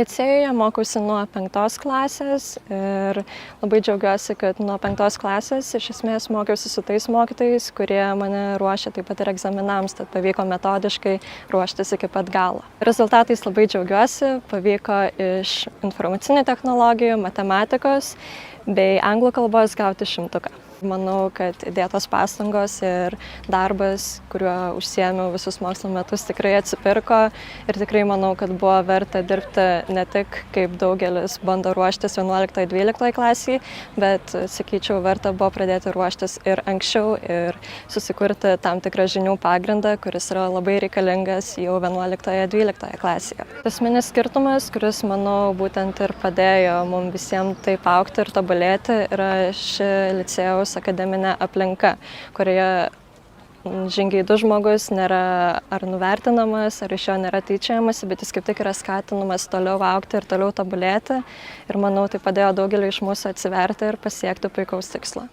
Licėjuje mokausi nuo 5 klasės ir labai džiaugiuosi, kad nuo 5 klasės iš esmės mokiausi su tais mokytojais, kurie mane ruošė taip pat ir egzaminams, tad pavyko metodiškai ruoštis iki pat galo. Rezultatais labai džiaugiuosi, pavyko iš informacinių technologijų, matematikos bei anglų kalbos gauti 100. Manau, kad įdėtos pastangos ir darbas, kuriuo užsiėmiau visus mokslo metus, tikrai atsipirko ir tikrai manau, kad buvo verta dirbti ne tik kaip daugelis bando ruoštis 11-12 klasiai, bet, sakyčiau, verta buvo pradėti ruoštis ir anksčiau ir susikurti tam tikrą žinių pagrindą, kuris yra labai reikalingas jau 11-12 klasėje. Esminis skirtumas, kuris, manau, būtent ir padėjo mums visiems taip augti ir tobulėti, yra ši licėjaus akademinė aplinka, kurioje žingeidus žmogus nėra ar nuvertinamas, ar iš jo nėra tyčiojamasi, bet jis kaip tik yra skatinamas toliau augti ir toliau tobulėti. Ir manau, tai padėjo daugeliui iš mūsų atsiverti ir pasiekti puikaus tikslo.